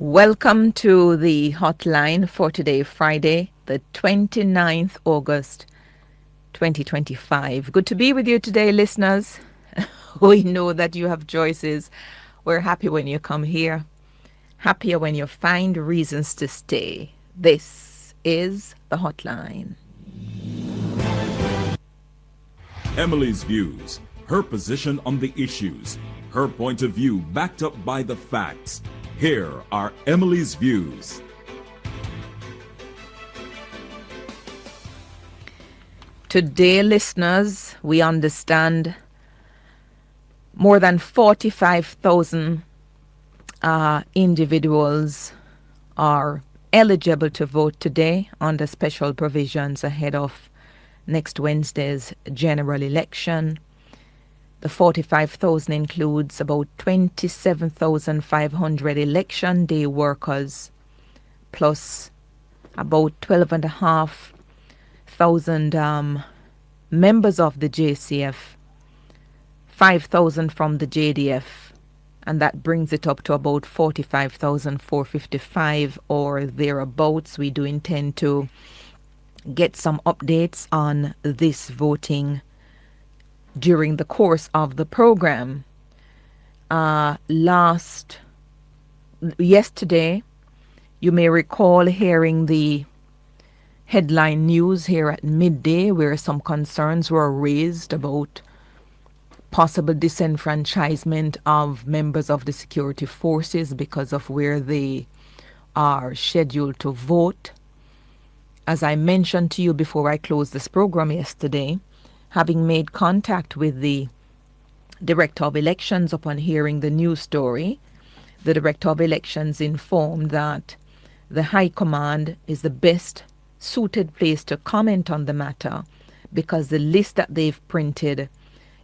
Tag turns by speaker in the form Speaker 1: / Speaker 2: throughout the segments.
Speaker 1: Welcome to the hotline for today, Friday, the 29th August, 2025. Good to be with you today, listeners. We know that you have choices. We're happy when you come here, happier when you find reasons to stay. This is the hotline.
Speaker 2: Emily's views, her position on the issues, her point of view backed up by the facts. Here are Emily's views.
Speaker 1: Today, listeners, we understand more than 45,000 individuals are eligible to vote today under special provisions ahead of next Wednesday's general election. The 45,000 includes about 27,500 election day workers, plus about 12,500 members of the JCF, 5,000 from the JDF, and that brings it up to about 45,455 or thereabouts. We do intend to get some updates on this voting during the course of the program. Yesterday, you may recall hearing the headline news here at midday where some concerns were raised about possible disenfranchisement of members of the security forces because of where they are scheduled to vote. As I mentioned to you before I closed this program yesterday, having made contact with the Director of Elections upon hearing the news story, the Director of Elections informed that the High Command is the best suited place to comment on the matter because the list that they've printed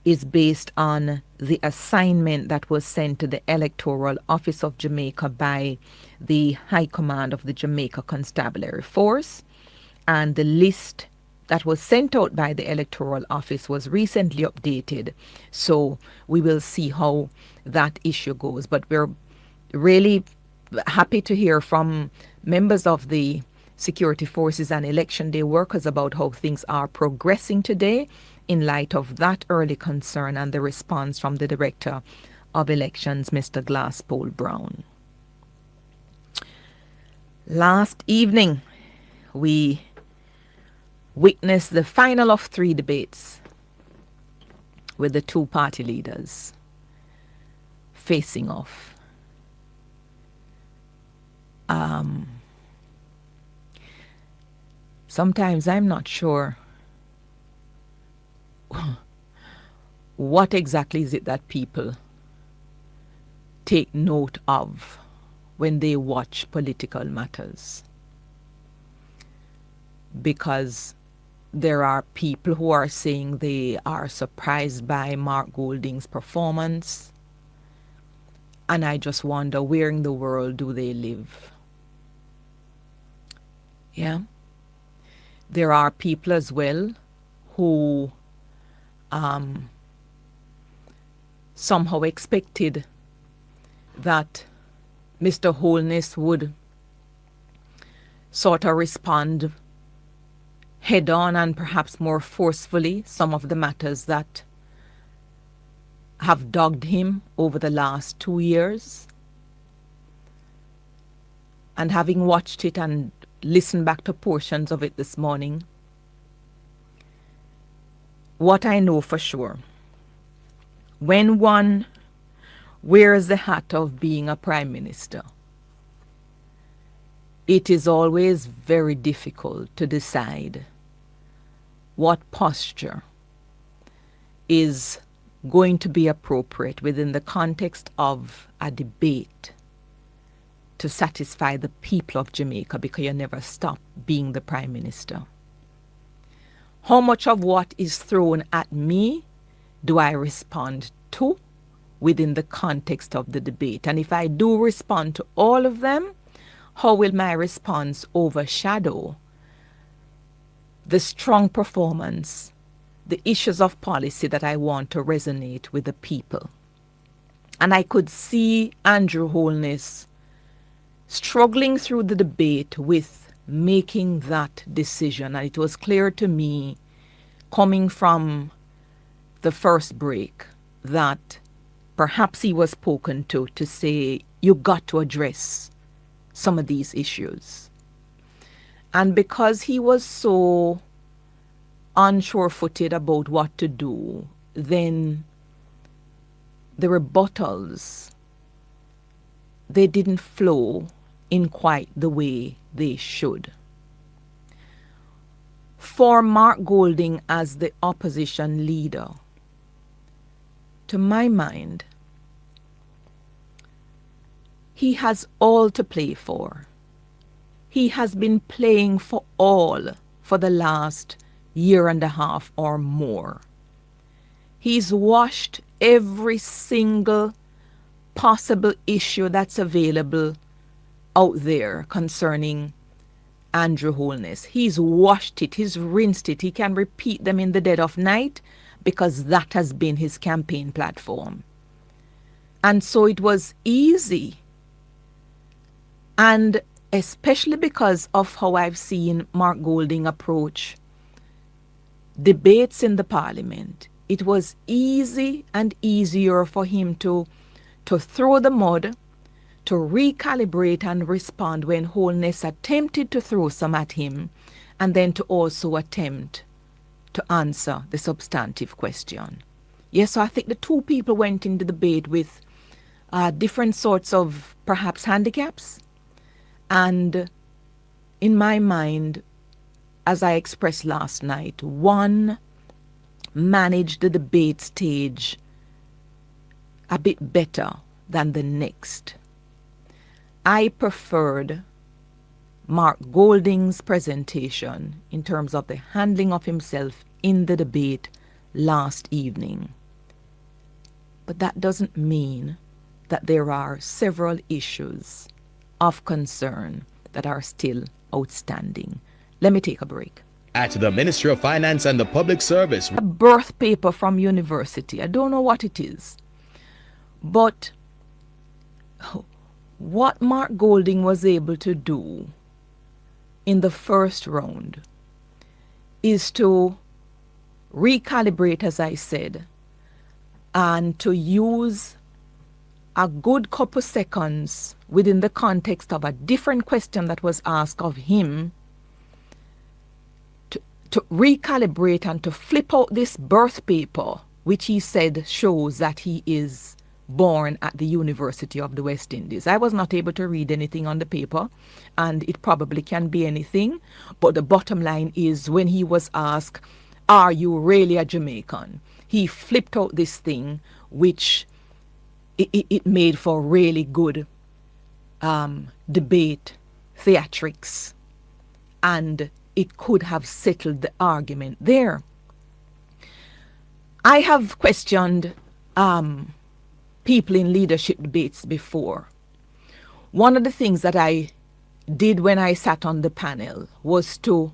Speaker 1: is based on the assignment that was sent to the Electoral Office of Jamaica by the High Command of the Jamaica Constabulary Force, and the list that was sent out by the Electoral Office was recently updated. So we will see how that issue goes. But we're really happy to hear from members of the security forces and election day workers about how things are progressing today in light of that early concern and the response from the Director of Elections, Mr. Glasspool Brown. Last evening, we witnessed the final of 3 debates with the 2 party leaders facing off. Sometimes I'm not sure what exactly is it that people take note of when they watch political matters. Because there are people who are saying they are surprised by Mark Golding's performance. And I just wonder, where in the world do they live? Yeah. There are people as well who somehow expected that Mr. Holness would sort of respond head on and perhaps more forcefully some of the matters that have dogged him over the last 2 years. And having watched it and listened back to portions of it this morning, what I know for sure, when one wears the hat of being a prime minister, it is always very difficult to decide what posture is going to be appropriate within the context of a debate to satisfy the people of Jamaica, because you never stop being the prime minister. How much of what is thrown at me do I respond to within the context of the debate? And if I do respond to all of them, how will my response overshadow the strong performance, the issues of policy that I want to resonate with the people? And I could see Andrew Holness struggling through the debate with making that decision. And it was clear to me, coming from the first break, that perhaps he was spoken to say, you got to address some of these issues. And because he was so unsure-footed about what to do, then the rebuttals, they didn't flow in quite the way they should. For Mark Golding as the opposition leader, to my mind, he has all to play for. He has been playing for all for the last year and a half or more. He's washed every single possible issue that's available out there concerning Andrew Holness. He's washed it, he's rinsed it. He can repeat them in the dead of night because that has been his campaign platform. And so it was easy. And especially because of how I've seen Mark Golding approach debates in the parliament, it was easy and easier for him to throw the mud, to recalibrate and respond when Holness attempted to throw some at him, and then to also attempt to answer the substantive question. Yes, so I think the two people went into the debate with different sorts of perhaps handicaps. And in my mind, as I expressed last night, one managed the debate stage a bit better than the next. I preferred Mark Golding's presentation in terms of the handling of himself in the debate last evening. But that doesn't mean that there are several issues of concern that are still outstanding. Let me take a break.
Speaker 3: At the Ministry of Finance and the Public Service.
Speaker 1: A birth paper from university. I don't know what it is. But what Mark Golding was able to do in the first round is to recalibrate, as I said, and to use a good couple seconds within the context of a different question that was asked of him to recalibrate and to flip out this birth paper, which he said shows that he is born at the University of the West Indies. I was not able to read anything on the paper, and it probably can be anything, but the bottom line is when he was asked, are you really a Jamaican? He flipped out this thing, which it made for really good debate, theatrics, and it could have settled the argument there. I have questioned people in leadership debates before. One of the things that I did when I sat on the panel was to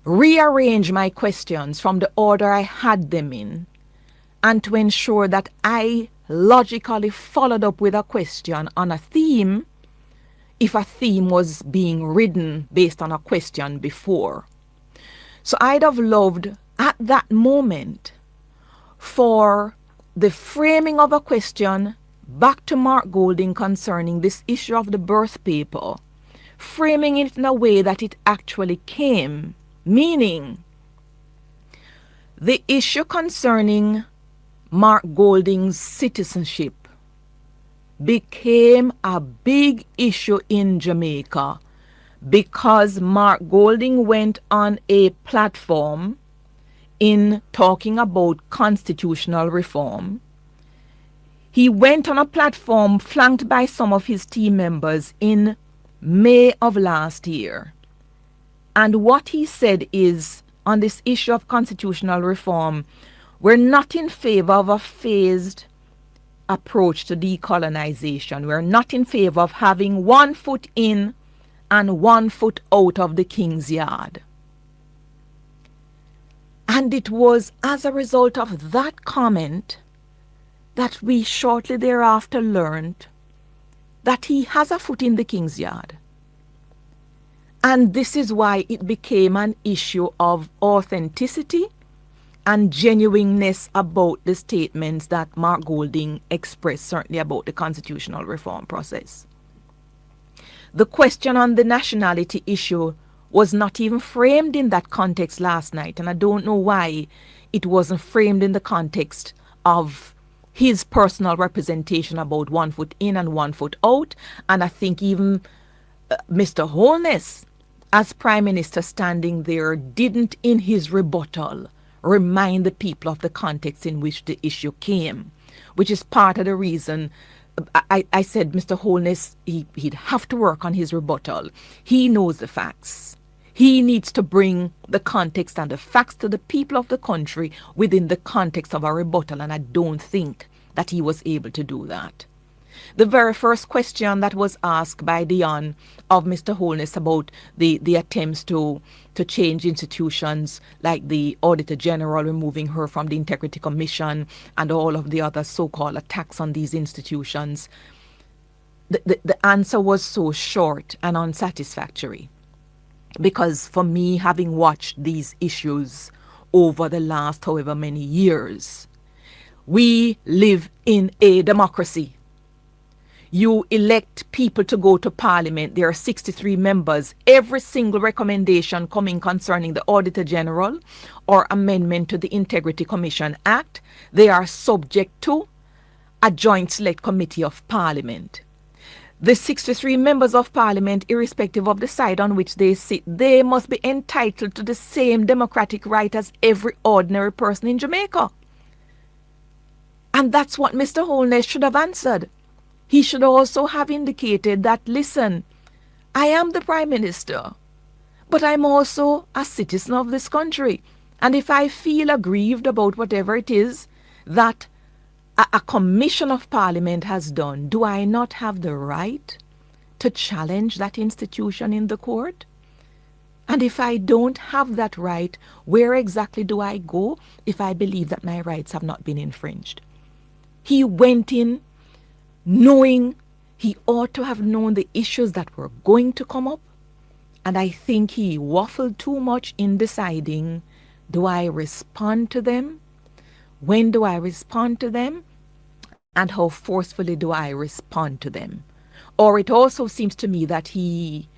Speaker 1: rearrange my questions from the order I had them in, and to ensure that I logically followed up with a question on a theme if a theme was being written based on a question before. So I'd have loved at that moment for the framing of a question back to Mark Golding concerning this issue of the birth paper, framing it in a way that it actually came, meaning the issue concerning Mark Golding's citizenship became a big issue in Jamaica because Mark Golding went on a platform in talking about constitutional reform. He went on a platform flanked by some of his team members in May of last year. And what he said is, on this issue of constitutional reform, we're not in favor of a phased approach to decolonization. We're not in favor of having 1 foot in and 1 foot out of the King's Yard. And it was as a result of that comment that we shortly thereafter learned that he has a foot in the King's Yard. And this is why it became an issue of authenticity and genuineness about the statements that Mark Golding expressed, certainly about the constitutional reform process. The question on the nationality issue was not even framed in that context last night, and I don't know why it wasn't framed in the context of his personal representation about 1 foot in and 1 foot out. And I think even Mr. Holness, as Prime Minister standing there, didn't in his rebuttal remind the people of the context in which the issue came, which is part of the reason I said Mr. Holness, he'd have to work on his rebuttal. He knows the facts. He needs to bring the context and the facts to the people of the country within the context of a rebuttal, and I don't think that he was able to do that. The very first question that was asked by Dion of Mr. Holness about the attempts to change institutions like the Auditor General removing her from the Integrity Commission and all of the other so-called attacks on these institutions, the answer was so short and unsatisfactory. Because for me, having watched these issues over the last however many years, we live in a democracy. You elect people to go to Parliament. There are 63 members. Every single recommendation coming concerning the Auditor General or amendment to the Integrity Commission Act, they are subject to a joint select committee of Parliament. The 63 members of Parliament, irrespective of the side on which they sit, they must be entitled to the same democratic right as every ordinary person in Jamaica. And that's what Mr. Holness should have answered. He should also have indicated that, listen, I am the Prime Minister, but I'm also a citizen of this country. And if I feel aggrieved about whatever it is that a commission of Parliament has done, do I not have the right to challenge that institution in the court? And if I don't have that right, where exactly do I go if I believe that my rights have not been infringed? He went in knowing he ought to have known the issues that were going to come up. And I think he waffled too much in deciding, do I respond to them? When do I respond to them? And how forcefully do I respond to them? Or it also seems to me that he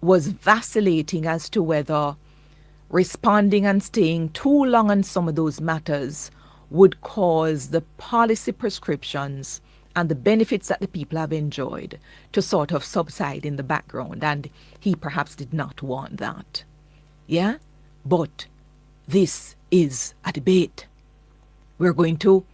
Speaker 1: was vacillating as to whether responding and staying too long on some of those matters would cause the policy prescriptions and the benefits that the people have enjoyed to sort of subside in the background. And he perhaps did not want that. Yeah? But this is a debate. We're going to,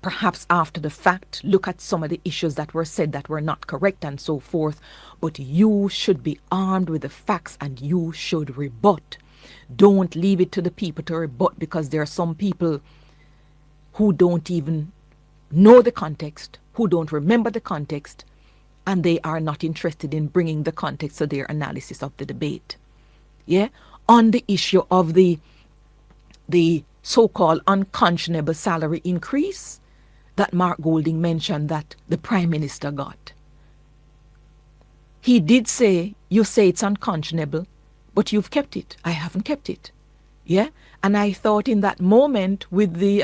Speaker 1: perhaps after the fact, look at some of the issues that were said that were not correct and so forth. But you should be armed with the facts and you should rebut. Don't leave it to the people to rebut, because there are some people who don't even know the context, who don't remember the context, and they are not interested in bringing the context to their analysis of the debate. Yeah? On the issue of the so-called unconscionable salary increase that Mark Golding mentioned that the Prime Minister got. He did say, you say it's unconscionable, but you've kept it. I haven't kept it. Yeah? And I thought in that moment with the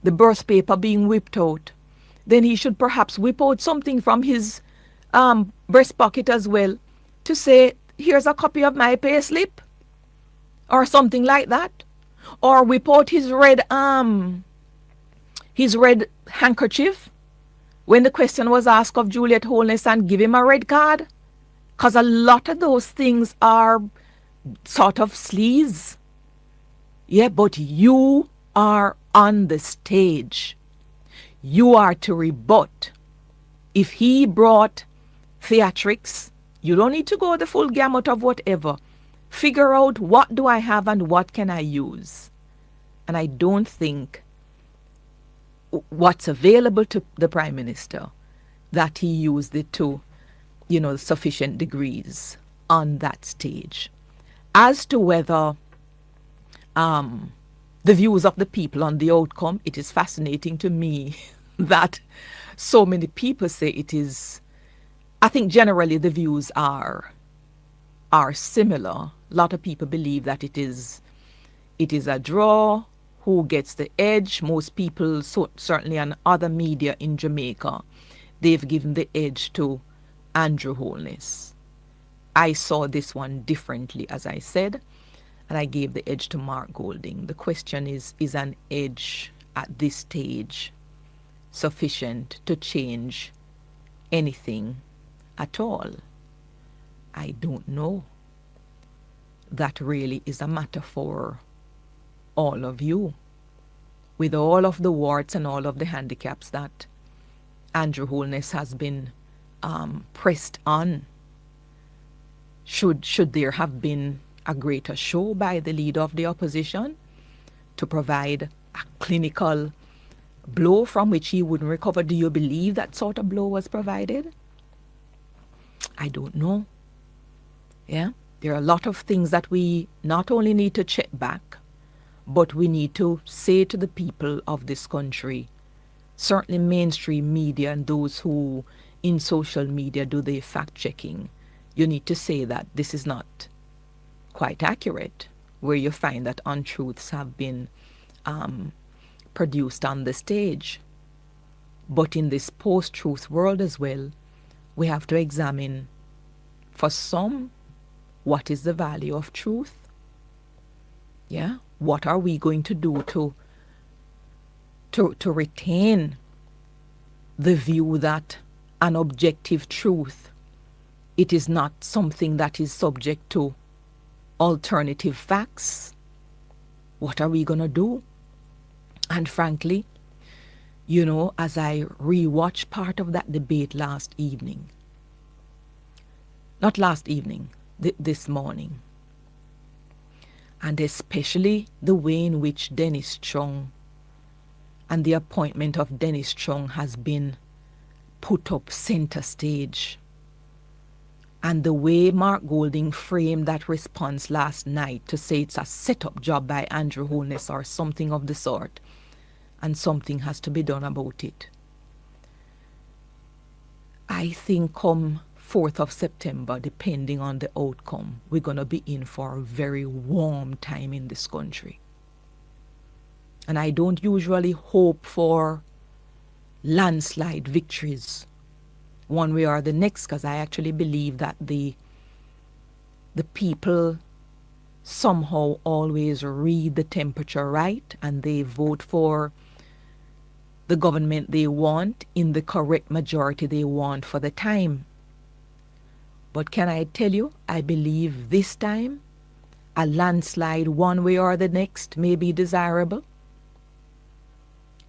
Speaker 1: birth paper being whipped out, then he should perhaps whip out something from his breast pocket as well to say, here's a copy of my pay slip, or something like that. Or whip out his red handkerchief when the question was asked of Juliet Holness and give him a red card. Because a lot of those things are sort of sleaze. Yeah, but you are on the stage. You are to rebut. If he brought theatrics, you don't need to go the full gamut of whatever. Figure out, what do I have and what can I use? And I don't think what's available to the Prime Minister, that he used it to, sufficient degrees on that stage. As to whether the views of the people on the outcome, it is fascinating to me that so many people say it is I think generally the views are similar. A lot of people believe that it is a draw. Who gets the edge? Most people, certainly on other media in Jamaica, they've given the edge to Andrew Holness. I saw this one differently, as I said, and I gave the edge to Mark Golding. The question is an edge at this stage sufficient to change anything at all? I don't know. That really is a matter for all of you. With all of the warts and all of the handicaps that Andrew Holness has been pressed on, should there have been a greater show by the leader of the opposition to provide a clinical blow from which he wouldn't recover? Do you believe that sort of blow was provided? I don't know. Yeah, there are a lot of things that we not only need to check back, but we need to say to the people of this country, certainly mainstream media and those who in social media do the fact checking, you need to say that this is not quite accurate, where you find that untruths have been produced on the stage. But in this post-truth world as well, we have to examine, for some, what is the value of truth? Yeah, what are we going to do to retain the view that an objective truth, it is not something that is subject to alternative facts? What are we going to do? And frankly, you know, as I rewatched part of that debate last evening, not last evening, this morning, and especially the way in which Dennis Chung and the appointment of Dennis Chung has been put up center stage, and the way Mark Golding framed that response last night to say it's a set-up job by Andrew Holness or something of the sort, and something has to be done about it. I think come 4th of September, depending on the outcome, we're going to be in for a very warm time in this country. And I don't usually hope for landslide victories one way or the next, because I actually believe that the people somehow always read the temperature right, and they vote for the government they want in the correct majority they want for the time. But can I tell you, I believe this time a landslide one way or the next may be desirable,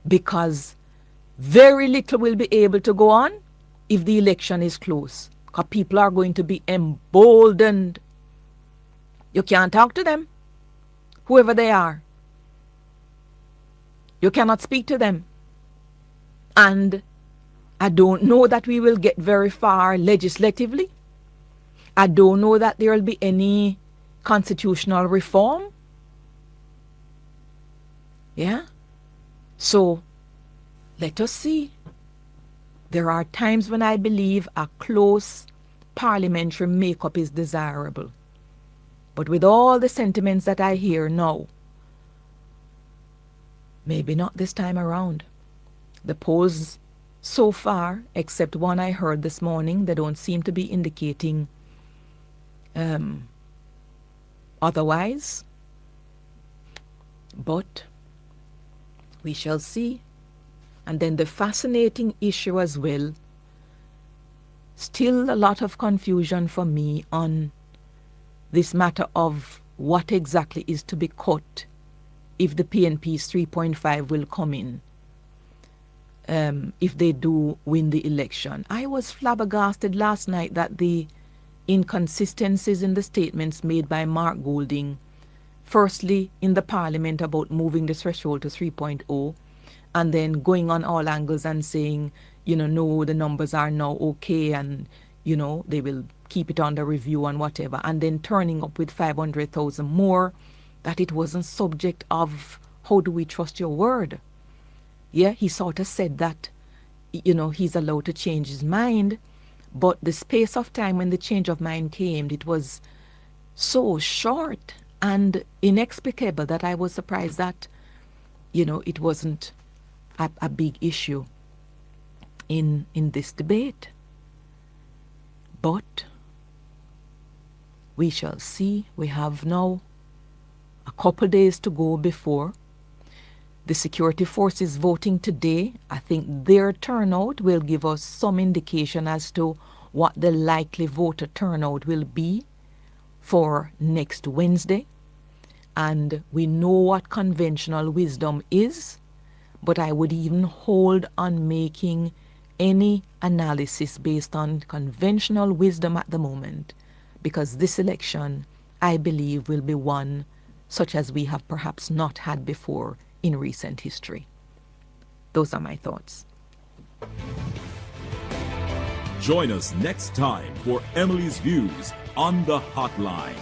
Speaker 1: because very little will be able to go on if the election is close, because people are going to be emboldened. You can't talk to them, whoever they are. You cannot speak to them. And I don't know that we will get very far legislatively. I don't know that there will be any constitutional reform. Yeah? So, let us see. There are times when I believe a close parliamentary makeup is desirable. But with all the sentiments that I hear now, maybe not this time around. The polls so far, except one I heard this morning, they don't seem to be indicating otherwise. But we shall see. And then the fascinating issue as well, still a lot of confusion for me on this matter of what exactly is to be cut if the PNP's 3.5 will come in, if they do win the election. I was flabbergasted last night that the inconsistencies in the statements made by Mark Golding, firstly in the parliament about moving the threshold to 3.0, and then going on all angles and saying, you know, no, the numbers are now okay, and, you know, they will keep it under review and whatever, and then turning up with 500,000 more, that it wasn't subject of how do we trust your word. Yeah, he sort of said that, you know, he's allowed to change his mind, But the space of time when the change of mind came, it was so short and inexplicable that I was surprised that, it wasn't a big issue in this debate. But we shall see. We have now a couple days to go before the security forces voting today. I think their turnout will give us some indication as to what the likely voter turnout will be for next Wednesday. And we know what conventional wisdom is, but I would even hold on making any analysis based on conventional wisdom at the moment, because this election, I believe, will be one such as we have perhaps not had before in recent history. Those are my thoughts.
Speaker 2: Join us next time for Emily's Views on the Hotline.